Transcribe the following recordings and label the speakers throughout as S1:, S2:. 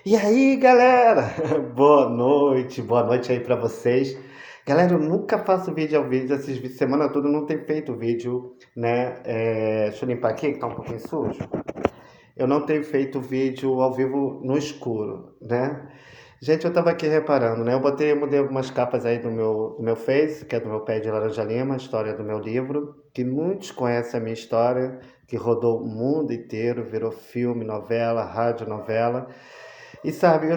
S1: E aí, galera? Boa noite aí pra vocês. Galera, eu nunca faço vídeo ao vídeo, essas semana toda eu não tenho feito vídeo, né? Deixa eu limpar aqui que tá um pouquinho sujo. Eu não tenho feito vídeo ao vivo no escuro, né? Gente, eu tava aqui reparando, né? Eu mudei algumas capas aí do meu Face, que é do meu pé de laranja lima, a história do meu livro, que muitos conhecem a minha história, que rodou o mundo inteiro, virou filme, novela, rádio novela. E sabe,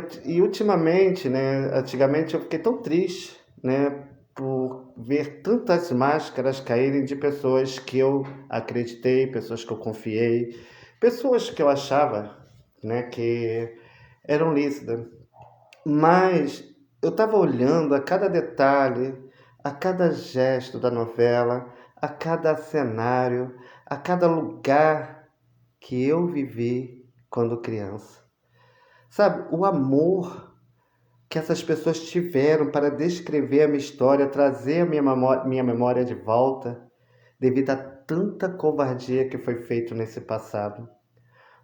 S1: ultimamente, né, antigamente eu fiquei tão triste, né, por ver tantas máscaras caírem de pessoas que eu acreditei, pessoas que eu confiei, pessoas que eu achava, né, que eram lícitas. Mas eu estava olhando a cada detalhe, a cada gesto da novela, a cada cenário, a cada lugar que eu vivi quando criança. Sabe, o amor que essas pessoas tiveram para descrever a minha história, trazer a minha memória de volta, devido a tanta covardia que foi feito nesse passado,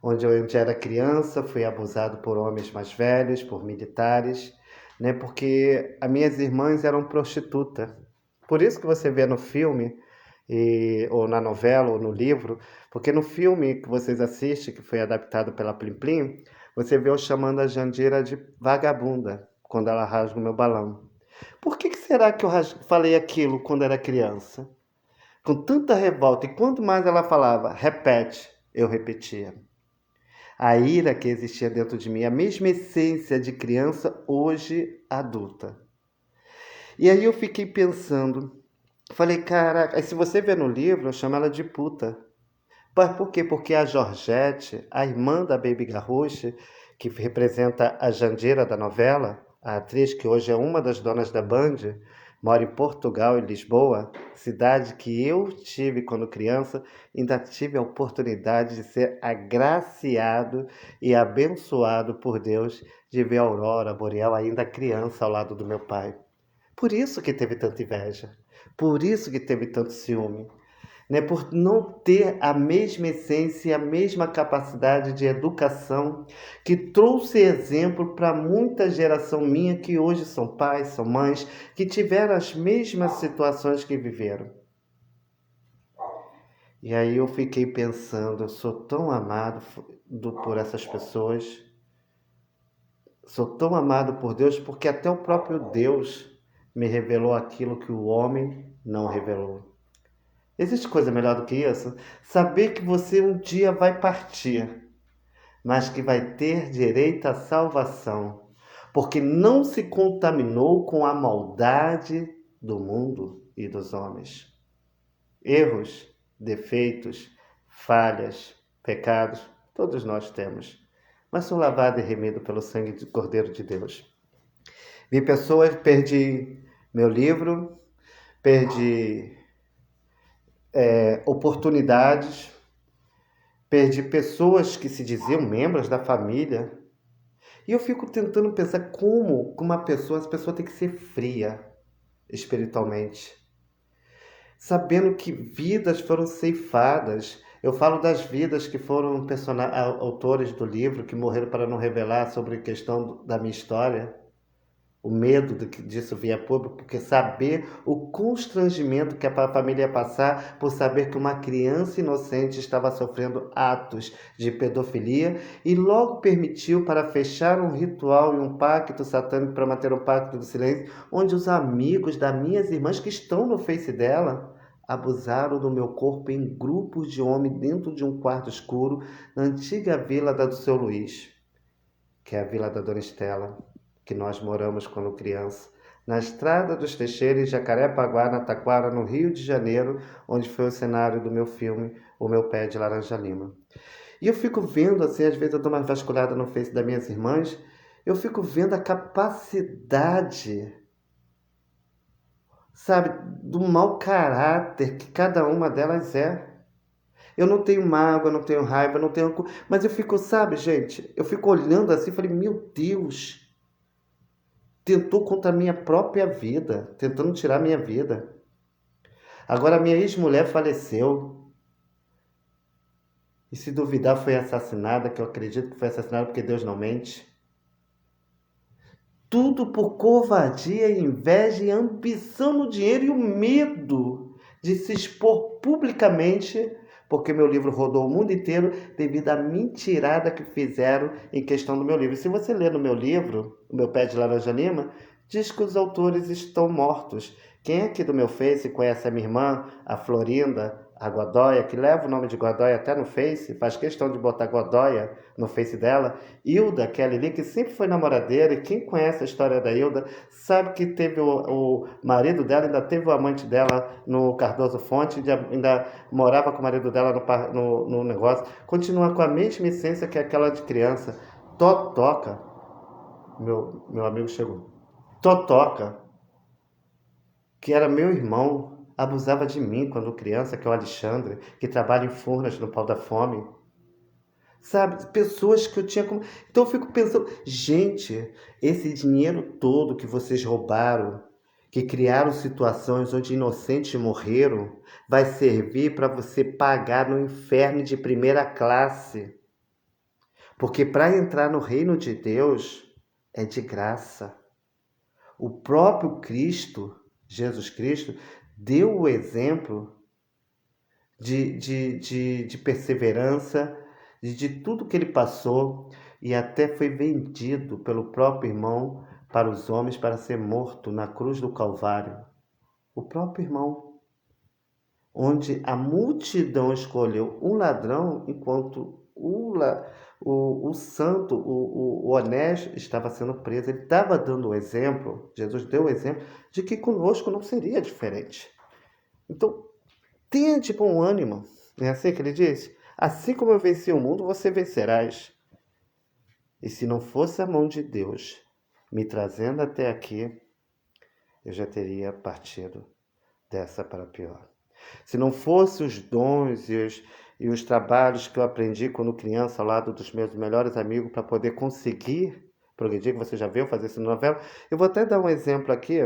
S1: onde eu era criança, fui abusado por homens mais velhos, por militares, né? Porque as minhas irmãs eram prostitutas. Por isso que você vê no filme, ou na novela, ou no livro, porque no filme que vocês assistem, que foi adaptado pela Plim Plim, você vê eu chamando a Jandira de vagabunda, quando ela rasga o meu balão. Por que será que eu falei aquilo quando era criança? Com tanta revolta, e quanto mais ela falava, repete, eu repetia. A ira que existia dentro de mim, a mesma essência de criança, hoje adulta. E aí eu fiquei pensando, falei, caraca, se você ver no livro, eu chamo ela de puta. Por quê? Porque a Georgette, a irmã da Baby Garrucha, que representa a Jandira da novela, a atriz que hoje é uma das donas da Band, mora em Portugal, em Lisboa, cidade que eu tive quando criança, ainda tive a oportunidade de ser agraciado e abençoado por Deus de ver a aurora boreal ainda criança ao lado do meu pai. Por isso que teve tanta inveja, por isso que teve tanto ciúme, né, por não ter a mesma essência e a mesma capacidade de educação que trouxe exemplo para muita geração minha que hoje são pais, são mães, que tiveram as mesmas situações que viveram. E aí eu fiquei pensando, eu sou tão amado por essas pessoas, sou tão amado por Deus porque até o próprio Deus me revelou aquilo que o homem não revelou. Existe coisa melhor do que isso? Saber que você um dia vai partir, mas que vai ter direito à salvação, porque não se contaminou com a maldade do mundo e dos homens. Erros, defeitos, falhas, pecados, todos nós temos, mas sou lavado e remido pelo sangue do Cordeiro de Deus. Vi pessoas, perdi meu livro, perdi oportunidades, perdi pessoas que se diziam membros da família. E eu fico tentando pensar como uma pessoa, essa pessoa tem que ser fria espiritualmente, sabendo que vidas foram ceifadas. Eu falo das vidas que foram autores do livro que morreram para não revelar sobre a questão da minha história. O medo disso vir a público, porque saber o constrangimento que a família ia passar por saber que uma criança inocente estava sofrendo atos de pedofilia e logo permitiu para fechar um ritual e um pacto satânico para manter um pacto do silêncio, onde os amigos das minhas irmãs que estão no Face dela abusaram do meu corpo em grupos de homens dentro de um quarto escuro na antiga vila da do seu Luiz, que é a vila da Dona Estela, que nós moramos quando criança, na estrada dos Teixeiras, em Jacarepaguá, na Taquara, no Rio de Janeiro, onde foi o cenário do meu filme O Meu Pé de Laranja Lima. E eu fico vendo, assim, às vezes eu dou uma vasculhada no Face das minhas irmãs, eu fico vendo a capacidade, sabe, do mau caráter que cada uma delas é. Eu não tenho mágoa, não tenho raiva, não tenho... Mas eu fico, sabe, gente, eu fico olhando assim e falei, meu Deus, tentou contra a minha própria vida, tentando tirar a minha vida. Agora minha ex-mulher faleceu. E se duvidar foi assassinada, que eu acredito que foi assassinada porque Deus não mente. Tudo por covardia, inveja e ambição no dinheiro e o medo de se expor publicamente, porque meu livro rodou o mundo inteiro devido à mentirada que fizeram em questão do meu livro. Se você ler no meu livro, O Meu Pé de Laranja Lima, diz que os autores estão mortos. Quem é aqui do meu Face conhece a minha irmã, a Florinda, a Godoia, que leva o nome de Godoia até no Face, faz questão de botar Godoia no Face dela. Hilda, que é a Lili, que sempre foi namoradeira, e quem conhece a história da Hilda sabe que teve o marido dela, ainda teve o amante dela no Cardoso Fonte, ainda morava com o marido dela no negócio. Continua com a mesma essência que aquela de criança. Totoca, meu amigo chegou. Totoca, que era meu irmão, abusava de mim quando criança, que é o Alexandre, que trabalha em Furnas, no Pau da Fome. Sabe, pessoas que eu tinha como. Então eu fico pensando, gente, esse dinheiro todo que vocês roubaram, que criaram situações onde inocentes morreram, vai servir para você pagar no inferno de primeira classe. Porque para entrar no reino de Deus é de graça. O próprio Cristo, Jesus Cristo, deu o exemplo de perseverança, de tudo que ele passou, e até foi vendido pelo próprio irmão para os homens para ser morto na cruz do Calvário. O próprio irmão, onde a multidão escolheu um ladrão, enquanto o santo, o honesto, estava sendo preso. Ele estava dando o exemplo, Jesus deu o exemplo, de que conosco não seria diferente. Então, tenha de bom ânimo, não é assim que ele diz? Assim como eu venci o mundo, você vencerás. E se não fosse a mão de Deus me trazendo até aqui, eu já teria partido dessa para pior. Se não fosse os dons e os trabalhos que eu aprendi quando criança ao lado dos meus melhores amigos para poder conseguir progredir, que você já viu fazer isso na novela, eu vou até dar um exemplo aqui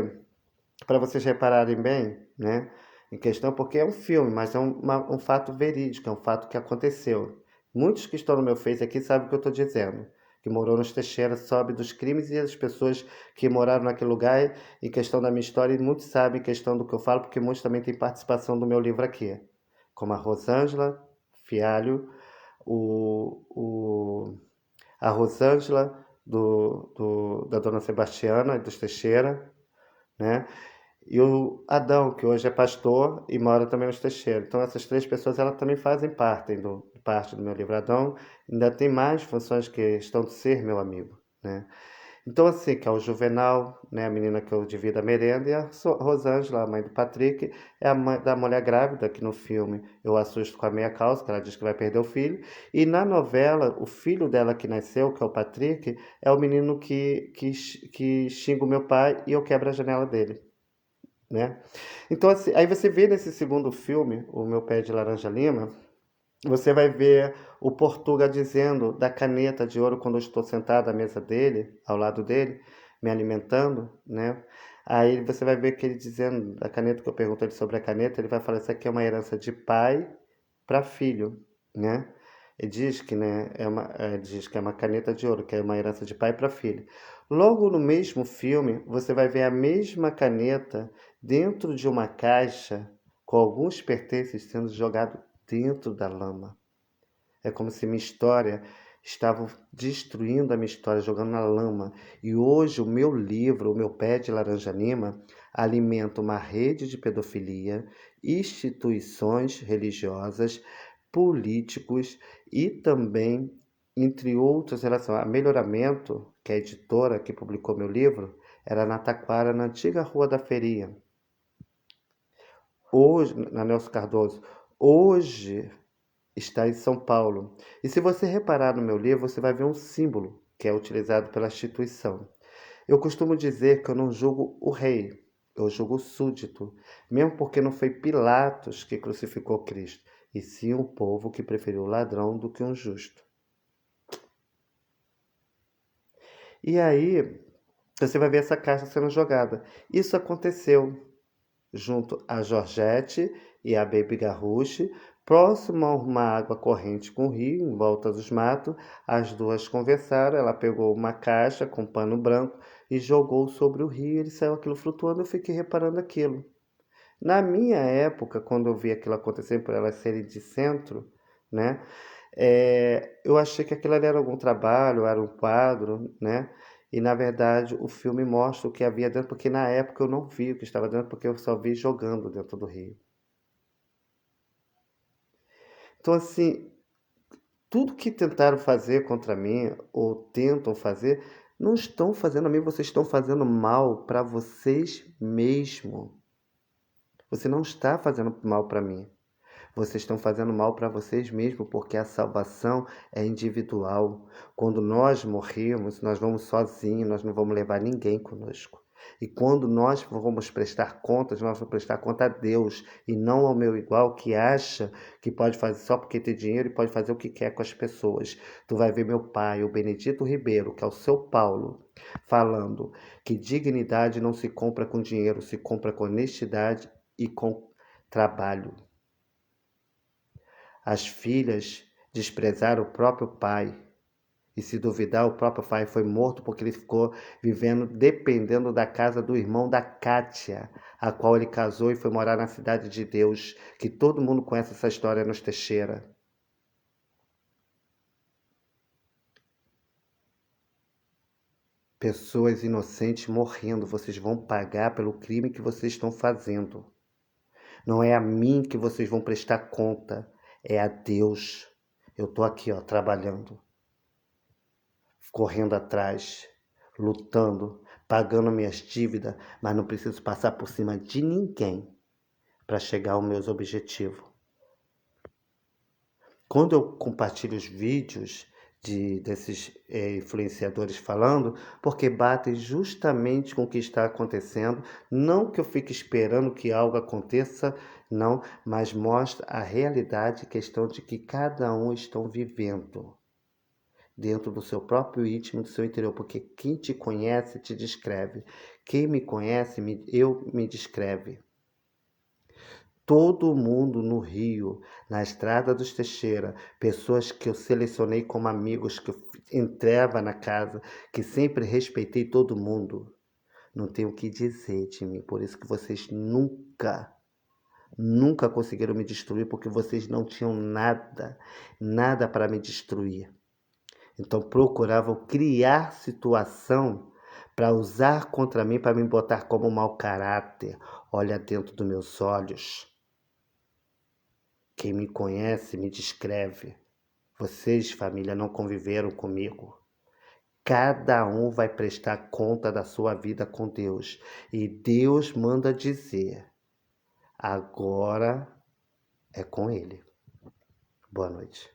S1: para vocês repararem bem, né? Em questão, porque é um filme, mas é um fato verídico, é um fato que aconteceu. Muitos que estão no meu Face aqui sabem o que eu estou dizendo. Que morou nos Teixeira, sobe dos crimes e as pessoas que moraram naquele lugar, em questão da minha história, e muitos sabem em questão do que eu falo, porque muitos também têm participação do meu livro aqui. Como a Rosângela Fialho, a Rosângela da Dona Sebastiana e dos Teixeira, né? E o Adão, que hoje é pastor e mora também nos Teixeira. Então, essas três pessoas elas também fazem parte do meu livro. Adão ainda tem mais funções que estão de ser meu amigo, né? Então, assim, que é o Juvenal, né, a menina que eu divido a merenda, e a Rosângela, a mãe do Patrick, é a mãe da mulher grávida, que no filme eu assusto com a meia calça, que ela diz que vai perder o filho. E na novela, o filho dela que nasceu, que é o Patrick, é o menino que xinga o meu pai e eu quebro a janela dele, né? Então, assim, aí você vê nesse segundo filme, O Meu Pé de Laranja Lima, você vai ver o Portuga dizendo da caneta de ouro quando eu estou sentado à mesa dele, ao lado dele, me alimentando, né? Aí você vai ver que ele dizendo da caneta, que eu pergunto ele sobre a caneta, ele vai falar, isso aqui é uma herança de pai para filho, né? Ele diz que, né, diz que é uma caneta de ouro, que é uma herança de pai para filho. Logo no mesmo filme, você vai ver a mesma caneta dentro de uma caixa com alguns pertences sendo jogados dentro da lama. É como se minha história estava destruindo a minha história, jogando na lama. E hoje o meu livro, O Meu Pé de Laranja Lima, alimenta uma rede de pedofilia, instituições religiosas, políticos e também, entre outras, em relação a Melhoramento, que é a editora que publicou meu livro, era na Taquara, na antiga Rua da Feirinha. Hoje, na Nelson Cardoso, hoje está em São Paulo. E se você reparar no meu livro, você vai ver um símbolo que é utilizado pela instituição. Eu costumo dizer que eu não julgo o rei, eu julgo o súdito, mesmo porque não foi Pilatos que crucificou Cristo, e sim o povo que preferiu o ladrão do que um justo. E aí, você vai ver essa caixa sendo jogada. Isso aconteceu junto a Georgette e a Baby Garruche, Próximo a uma água corrente com rio, em volta dos matos, as duas conversaram. Ela pegou uma caixa com pano branco e jogou sobre o rio. Ele saiu aquilo flutuando. Eu fiquei reparando aquilo. Na minha época, quando eu vi aquilo acontecer por elas serem de centro, né? Eu achei que aquilo ali era algum trabalho, era um quadro, né? E na verdade o filme mostra o que havia dentro, porque na época eu não vi o que estava dentro, porque eu só vi jogando dentro do rio. Então, assim, tudo que tentaram fazer contra mim, ou tentam fazer, não estão fazendo a mim, vocês estão fazendo mal para vocês mesmos. Você não está fazendo mal para mim. Vocês estão fazendo mal para vocês mesmos, porque a salvação é individual. Quando nós morremos, nós vamos sozinhos, nós não vamos levar ninguém conosco. E quando nós vamos prestar contas, nós vamos prestar conta a Deus e não ao meu igual que acha que pode fazer só porque tem dinheiro e pode fazer o que quer com as pessoas. Tu vai ver meu pai, o Benedito Ribeiro, que é o seu Paulo, falando que dignidade não se compra com dinheiro, se compra com honestidade e com trabalho. As filhas desprezaram o próprio pai. E se duvidar, o próprio pai foi morto porque ele ficou vivendo, dependendo da casa do irmão da Kátia, a qual ele casou e foi morar na Cidade de Deus, que todo mundo conhece essa história nos Teixeira. Pessoas inocentes morrendo, vocês vão pagar pelo crime que vocês estão fazendo. Não é a mim que vocês vão prestar conta, é a Deus. Eu tô aqui, ó, trabalhando, correndo atrás, lutando, pagando minhas dívidas, mas não preciso passar por cima de ninguém para chegar aos meus objetivos. Quando eu compartilho os vídeos desses influenciadores falando, porque batem justamente com o que está acontecendo, não que eu fique esperando que algo aconteça, não, mas mostra a realidade, questão de que cada um estão vivendo dentro do seu próprio íntimo, do seu interior, porque quem te conhece te descreve, quem me conhece, eu me descreve. Todo mundo no Rio, na Estrada dos Teixeira, pessoas que eu selecionei como amigos, que eu entrava na casa, que sempre respeitei todo mundo. Não tenho o que dizer de mim, por isso que vocês nunca conseguiram me destruir, porque vocês não tinham nada para me destruir. Então procuravam criar situação para usar contra mim, para me botar como mau caráter. Olha dentro dos meus olhos. Quem me conhece me descreve. Vocês, família, não conviveram comigo. Cada um vai prestar conta da sua vida com Deus. E Deus manda dizer: agora é com Ele. Boa noite.